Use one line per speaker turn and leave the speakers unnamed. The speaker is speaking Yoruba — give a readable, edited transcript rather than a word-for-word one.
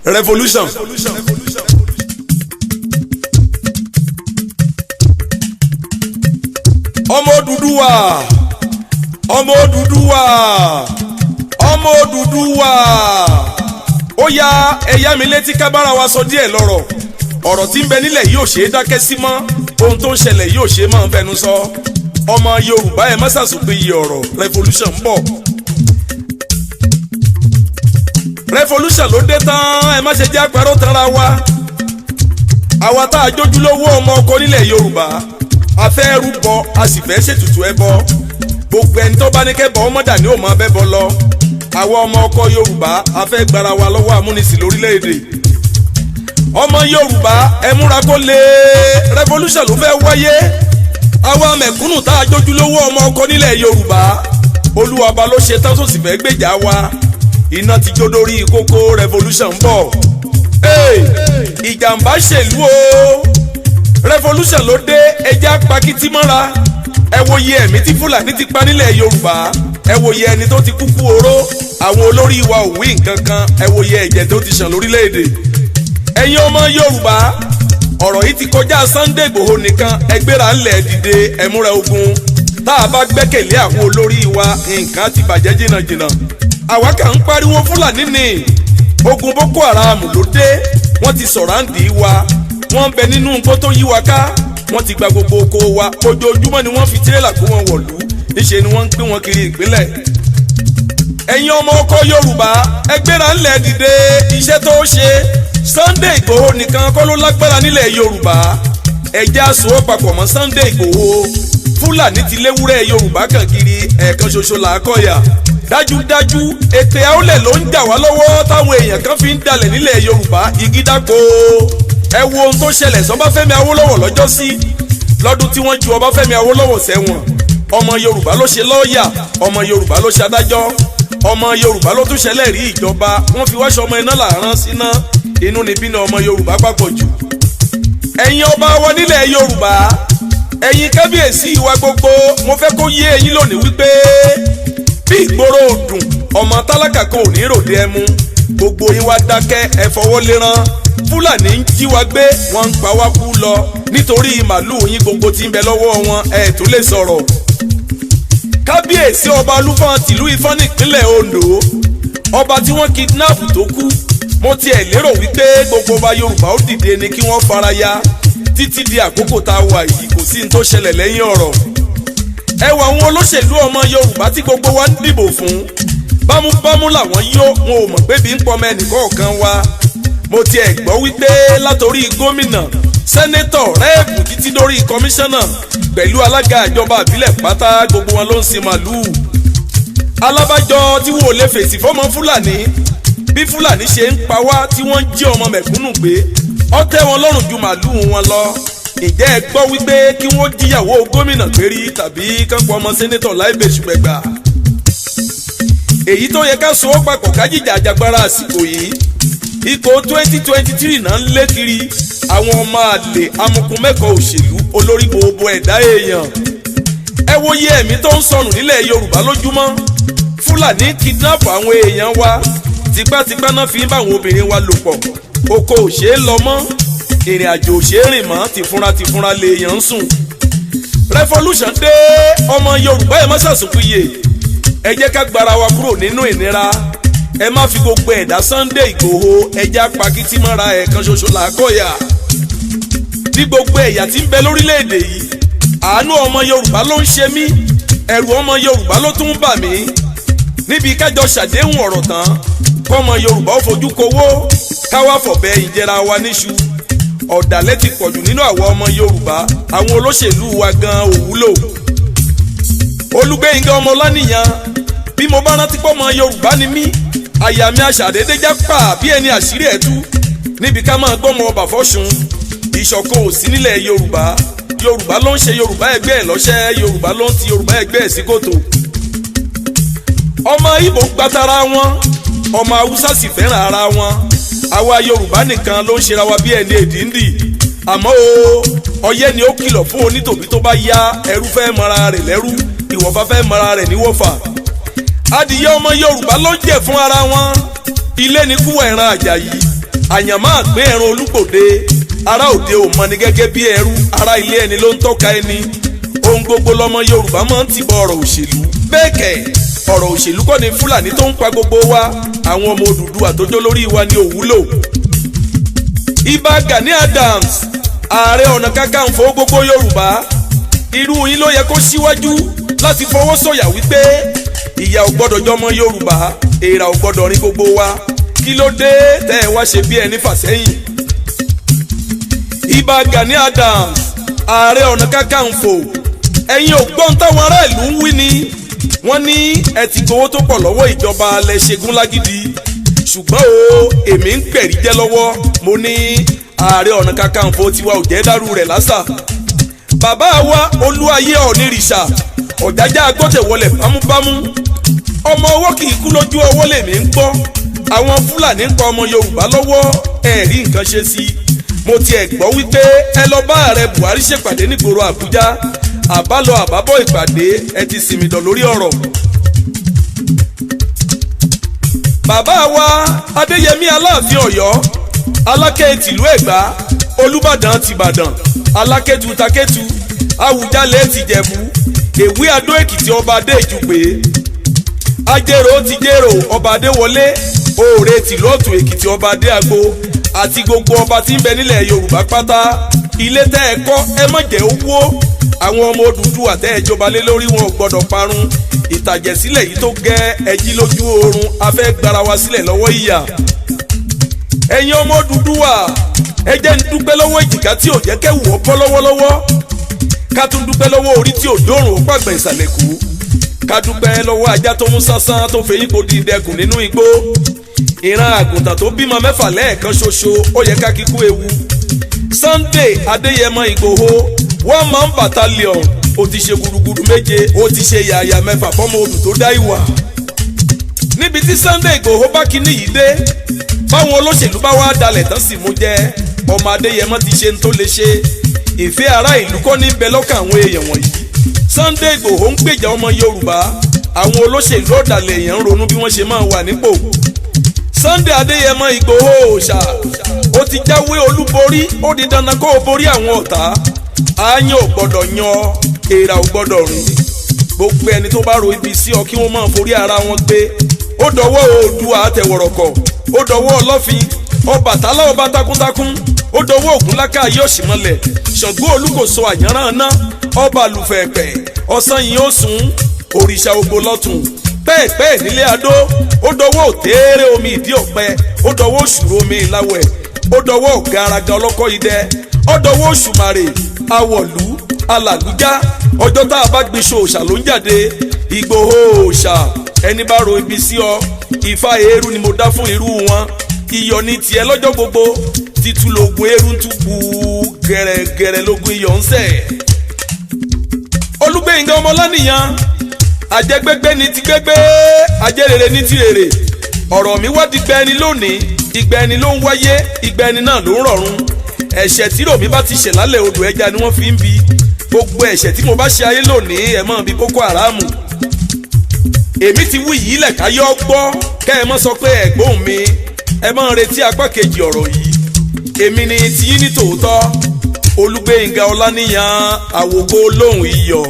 revolution. ọmọ Odùduwà ọmọ Odùduwà ọmọ Odùduwà ó yá ẹ̀yà mi létí ká bára wa sọ díẹ̀ lọ́rọ̀ ọ̀rọ̀ tí ń bẹ nílẹ̀ yóò ṣe é dákẹ́ sí mọ́ ohun tó ń ṣẹlẹ̀ yóò ṣe é máa ń fẹnu sọ ọmọ Yorùbá ẹ̀ má ṣàṣùpìyì ọ̀rọ̀ revolution ń bọ̀. revolution ló dé tán ẹ má ṣe jẹ́ àpérò tanra wa àwa tá a jójúlówó ọmọ ọkọ nílẹ̀ Yorùbá a fẹ́ rúbọ a sì fẹ́ ṣètùtù ẹbọ gbogbo ẹni tó bá ní kẹ́bọ ọmọdà ni ó máa bẹ́bọ lọ àwa ọmọ ọkọ Yorùbá a fẹ́ gbára wa lọ́wọ́ amúnisìn lórílẹ̀‐èdè ọmọ Yorùbá ẹ múra kó lè revolution ló fẹ́ wáyé àwa mẹ̀kúnnù tá a jójúlówó ọmọ ọkọ nílẹ̀ Yorùbá Olúwa ọba ló ṣe tán tó sì fẹ́ gbèjà wa iná ti jó dórí kókó revolution ń bọ̀ ìjàmbá ṣèlú o revolution ló dé ẹja pakítí mọ́ra ẹ wo iye ẹ̀mí tí Fúlàní ti pa nílẹ̀ Yorùbá ẹ wo iye ẹni tó ti kúkú oró àwọn olórí wa ò wí nǹkan kan ẹ wo iye ẹ̀jẹ̀ tó ti ṣàn lórílẹ̀‐èdè ẹ̀yin ọmọ Yorùbá ọ̀rọ̀ yìí ti kọjá Sunday Igboho nìkan ẹgbẹ́ra ńlẹ̀ dìde ẹ̀múra ogun tá a bá gbẹ́kẹ̀lé àwọn olórí wa nǹkan ti bàjẹ́ jìnnàjìnnà àwa kàn ń pariwo Fúlàní ni ogun Boko Haram ló dé wọ́n ti sọ̀ráǹdì wa wọ́n ń bẹ nínú nǹkan tó yí wa ká wọ́n ti gba gbogbo oko wa ojoojúmọ́ ni wọ́n fi tirẹ́là kó wọn wọ̀lú níṣẹ́ ni wọ́n ń pín wọn kiri ìpínlẹ̀. ẹ̀yin ọmọ ọkọ Yorùbá ẹgbẹ́ra ńlẹ̀ dìde iṣẹ́ tó ṣe Sunday Igboho nìkan kọ́ ló lágbára nílẹ̀ Yorùbá ẹ̀jẹ̀ aṣọ papọ̀ mọ́ Sunday Igboho Fúlàní ti léwúrẹ́ Yorùbá kan kiri ẹ̀ẹ̀kan ṣoṣo là á kọ̀yà dájúdájú ètè àólẹ̀ ló ń jà wá lọ́wọ́ táwọn èèyàn kan fi ń dalẹ̀ nílẹ̀ Yorùbá igi dáko ẹ wo ohun tó ṣẹlẹ̀ sọ́báfẹ́mi Awólọ́wọ̀ lọ́jọ́ sí lọ́dún tí wọ́n ju Ọbáfẹ́mi Awólọ́wọ̀ sẹ́wọ̀n ọmọ Yorùbá ló ṣe lọ́ọ̀yà ọmọ Yorùbá ló ṣe adájọ́ ọmọ Yorùbá ló tún ṣẹlẹ̀ rí ìjọba wọ́n fi wáṣọ ọmọ iná làárán síná inú níbí ni ọmọ Yorùbá papọ̀ jù ẹ̀yin ọba wa nílẹ̀ Yorùbá ẹ̀yin kábíyèsí wa gbogbo mo fẹ́ kó yé ẹ̀yin lónìí wípé bí ìgboro òdùn ọmọ tálákà kan ò ní ròde ẹmu gbogbo yín wá dákẹ́ ẹ fọwọ́ léran Fúlàní ń jí wa gbé wọ́n ń pa wá kú lọ nítorí màlúù yín gbogbo tí ń bẹ lọ́wọ́ wọn ẹ tó lè sọ̀rọ̀. kábíyèsí ọba Olúfọ̀n tìlú Ifọ̀n nípínlẹ̀ Ondo ọba tí wọ́n kidnap tó kú mo tiẹ̀ lérò wípé gbogbo ọba Yorùbá ó dìde ni kí wọ́n faraya títí di àkókò tá a wà yìí kò sí ní tó ṣẹlẹ̀ lẹ́yìn ọ̀rọ̀. ẹ wọ àwọn olóṣèlú ọmọ Yorùbá tí gbogbo wa ń dìbò fún bámúbámú làwọn yó wọn ò mọ̀ pé bí ń pọmọ ẹnìkọ̀ọ̀kan wa mo tiẹ̀ gbọ́ wípé látòrí gómìnà sẹ́nétọ̀ rẹ́ẹ̀bù títí dórí kọmíṣánná pẹ̀lú alága ìjọba àbílẹ̀ pátá gbogbo wọn ló ń sin màlúù. alábàjọ tí wọn ò lè fèsì fọmọ Fúlàní bí Fúlàní ṣe ń pa wá tí wọ́n ń jí ọmọ mẹ̀kúnnù gbé ó tẹ́ wọn lọ́rùn ju màlúù wọn lọ. ǹjẹ́ ẹ gbọ́ wípé kí wọ́n jíyàwó gómìnà pérí tàbí kán pọ̀ ọmọ sẹ́nétọ̀ láìbẹ̀ ṣùgbẹ́gbà. èyí tó yẹ ká so ó papọ̀ kájíjà àjàgbára àsìkò yìí ikọ̀ 2023 náà ń lé kiri àwọn ọmọ àlè amukun mẹ́kọ̀ọ́ òṣèlú olórí gbogbo ẹ̀dá èèyàn. ẹ wo iye ẹ̀mí tó ń sọnù nílẹ̀ Yorùbá lójúmọ́ Fúlàní kidnap àwọn èèyàn wa tipátipá náà fi ń bá àwọn obìnrin wa lò pọ̀ oko ò ṣeé lọ mọ́ ìrìn àjò ò ṣeé rìn mọ́ tìfúnra lèèyàn ń sùn. revolution dé ọmọ Yorùbá ẹ má ṣàṣùpìyè ẹ jẹ́ ká gbára wa kúrò nínú ìnira ẹ má fi gbogbo ẹ̀dá Sunday Igboho ẹja pakítí mọ́ra ẹ̀ẹ̀kan ṣoṣo làákọ̀yà ní gbogbo ẹ̀yà tí ń bẹ lórílẹ̀‐èdè yìí àánú ọmọ Yorùbá ló ń ṣe mí ẹ̀rù ọmọ Yorùbá ló tún ń bà mí níbi kájọ ṣàdéhùn ọ̀rọ̀ tán kọ́mọ Yorùbá ó fojú kowó káwá fọ̀bẹ ìjẹra wa níṣu ọ̀dàlẹ̀ ti pọ̀jù nínú àwọn ọmọ Yorùbá àwọn olóṣèlú wa gan òwúlò. Olúgbénga Ọmọláníyàn bí mo bá rántí pọ́ ọmọ Yorùbá ni mí àyà mi àṣàdédé jápà bí ẹni àṣírí ẹ̀ tú níbi ká máa gbọ́mọ ọba fọ́ṣun ìṣọ̀kan ò sí nílẹ̀ Yorùbá Yorùbá ló ń ṣe Yorùbá ẹgbẹ́ ẹ̀ lọ́ṣẹ́ Yorùbá ló ń ti Yorùbá ẹgbẹ́ ẹ̀ sí kòtò. ọmọ Ìgbò gbàtara wọn ọmọ Haúsá sì fẹ́ràn ara wọn àwa Yorùbá nìkan ló ń ṣera wa bí ẹni èdìndì àmọ́ ọyẹ́ ni ó kìlọ̀ fún onítòbí tó bá yá ẹrú fẹ́ mara rẹ̀ lẹ́rú ìwọ̀fà fẹ́ mara rẹ̀ níwọ̀fà. adìyẹ ọmọ Yorùbá ló ń jẹ fún ara wọn ilé ní kú ẹran Àjàyí àyànmọ́ àgbé ẹran olúgbòde ará òde ò mọni gẹ́gẹ́ bí ẹrú ará ilé ẹni ló ń tọ́ka ẹni ohun gbogbo lọmọ Yorùbá máa ń tìbọ̀ ọ̀rọ̀ òṣèlú bẹ́ẹ̀ kẹ̀ ọ̀rọ̀ òṣèlú kọ́ ni Fúlàní tó ń pa gbogbo wa àwọn ọmọ Odùduwà tó jó lórí wa ni òwúlò. Ìbà Gani Adams Ààrẹ Ọ̀nà Kakanfò gbogbo Yorùbá irú yín ló yẹ kó síwájú láti fọwọ́ sọ̀yà wípé ìyà ò gbọ́dọ̀ jọmọ Yorùbá èèrà ò gbọ́dọ̀ rin gbogbo wa kí ló dé tẹ́ ẹ wá ṣe bí ẹni fàsẹ́yìn. Ìbà Gani Adams Ààrẹ Ọ̀nà Kakanfò ẹ̀yin ò gbọ́n táwọn ará ìlú ń wí ni wọ́n ní ẹ ti gbowó tó pọ̀ lọ́wọ́ ìjọba alẹ́ ṣẹ́gun lágídí ṣùgbọ́n o èmi ń pẹ̀rí jẹ́ lọ́wọ́ mo ní Ààrẹ Ọ̀nà Kakanfò tiwa ò jẹ́ dàrú rẹ̀ lásà. Bàbá wa Olúayé Ọ̀nìrìṣà Ọ̀jájá agbọ́tẹ̀wọlẹ̀ bámúbámú ọmọ ọwọ́ kì í kú lójú ọwọ́ lèmi ń gbọ́ àwọn Fúlàní ń pa ọmọ Yorùbá lọ́wọ́ ẹ̀rí nǹkan ṣe sí i mo tiẹ̀ gbọ́ wípé ẹ lọ bá Ààrẹ Buhari ṣèpàdé nígboro Àbújá àbálọ àbábọ̀ ìpàdé ẹ ti sìmìdọ̀ lórí ọ̀rọ̀. Bàbá wa Adéyẹmí Aláàfin Ọ̀yọ́ Aláké tìlú Ẹ̀gbá Olúbàdàn tìbàdàn Alákétu takétu Àwùjalẹ̀ tìjẹ̀bú Èwí Adó Èkìtì ọba adé ìjùgbé Ajérò tìjérò ọba Adéwọlé Òòrè tìlú Ọ̀tún Èkìtì ọba adé àgbo àti gbogbo ọba tí ń bẹ nílẹ̀ Yorùbá pátá ilé tẹ́ ẹ kọ́ ẹ má jẹ́ owó àwọn ọmọ Odùduwà tẹ́ ẹ jọba lé lórí wọn ò gbọ́dọ̀ parun ìtàjẹ̀sílẹ̀ yìí tó gẹ́ ẹjí lójú oorun afẹ́ gbára wa sílẹ̀ lọ́wọ́ ìyà. ẹ̀yin ọmọ Odùduwà ẹ jẹ́ ń dúpẹ́ lọ́wọ́ ìjìká tí ò jẹ́ kẹ́wù ọ́ bọ́ lọ́wọ́lọ́wọ́ ká tún dúpẹ́ lọ́wọ́ orí tí ò dórùn ó pàgbẹ́ ìsàlẹ̀ kú ká dúpẹ́ lọ́wọ́ ajá tó mú sánsán tó fẹ́yìn kó di dẹkùn nínú igbó ìran àgùntàn tó bímọ mẹ́fà lẹ́ẹ̀kan ṣoṣo ó yẹ ká kíkú ewu. Sunday Adéyẹmọ Ìgbòho 1 man battalion ó ti ṣe gudugudu méje ó ti ṣe yàyà mẹ́fà fọ́mọ odù tó dá ìwà. níbi tí Sunday Ìgbòho bá kíní yìí dé báwọn olóṣèlú bá wá dalẹ̀ tán sì mú jẹ́ ọmọ Adéyẹmọ ti ṣe ń tó lè ṣe ìfẹ́ ará ìlú kọ́ ní bẹ lọ́kàn àwọn èèyàn wọ̀nyí. Sunday Ìgbòho ń gbèjà ọmọ Yorùbá àwọn olóṣèlú ọ̀dàlẹ̀ èèyàn ń ronú bí wọ́n ṣe máa wà nípò. Sunday Adéyẹmọ Ìgbòho òòṣà ó ti jáwé olúborí ó di dandan kó o borí àwọn ọ̀tá àyàn ò gbọ́dọ̀ yan èèrà ò gbọ́dọ̀ rìn gbogbo ẹni tó bá ro ibi sí ọ kí wọ́n máa forí ara wọn gbé ó dọwọ́ Oòduà àtẹ̀wọ̀rọ̀kọ̀ ó dọwọ́ Ọlọ́fin Ọbàtálá ọba takuntakun ó dọwọ́ Ògúnláká ayé òṣìmọ́lẹ̀ Ṣàngó Olúkòso àyànràn ná ọba àlùfẹ̀ẹ̀pẹ̀ ọ̀sán yìí ó sùn òrìṣà ògbó lọ́tún pẹ́ẹ̀pẹ́ẹ̀ nílé Adó ó dọwọ́ Òtẹ́rẹ́ omi ìdí ọ̀pẹ ó dọwọ́ Òṣùrò omi ìláwẹ̀ ó dọwọ́ Ọ̀gáragà ọlọ́kọ́ idẹ ó dọwọ́ Òṣùmàrè Awọ̀lú Alàlújá ọjọ́ tá a bá gbin ṣòòṣà ló ń jáde Ìgbòho òòṣà ẹni bá ro ibi sí ọ Ifá eérú ni mo dá fún irú wọn iyọ̀ ní tiẹ̀ lọ́jọ́ gbogbo títú lógun eérú ń túbú gẹ̀rẹ́gẹ̀rẹ́ lógun iyọ̀ ń sẹ̀. Olúgbénga Ọmọláníyàn àjẹgbẹ́gbẹ́ ní ti gbẹ́gbẹ́ àjẹrèrè ní ti rèrè ọ̀rọ̀ mi wá di gbẹ́ni lónìí ìgbẹ́ni ló ń wáyé ìgbẹ́ni náà ló ń rọ̀run ẹ̀ṣẹ̀ tí ròmí bá ti ṣẹ̀ lálẹ́ odò ẹja ni wọ́n fi ń bi gbogbo ẹ̀ṣẹ̀ tí mo bá ṣe ayé lónìí ẹ̀ mọ́ bí Boko Haram èmi ti wí yìí lẹ̀ka yọ gbọ́ kẹ́ ẹ mọ́ sọ pé ẹ̀gbọ́n mi ẹ mọ́ retí apá kejì ọ̀rọ̀ yìí èmi ni tiyín ní tòótọ́ Olúgbénga Ọláníyàn àwòkọ́ olóhùn iyọ̀.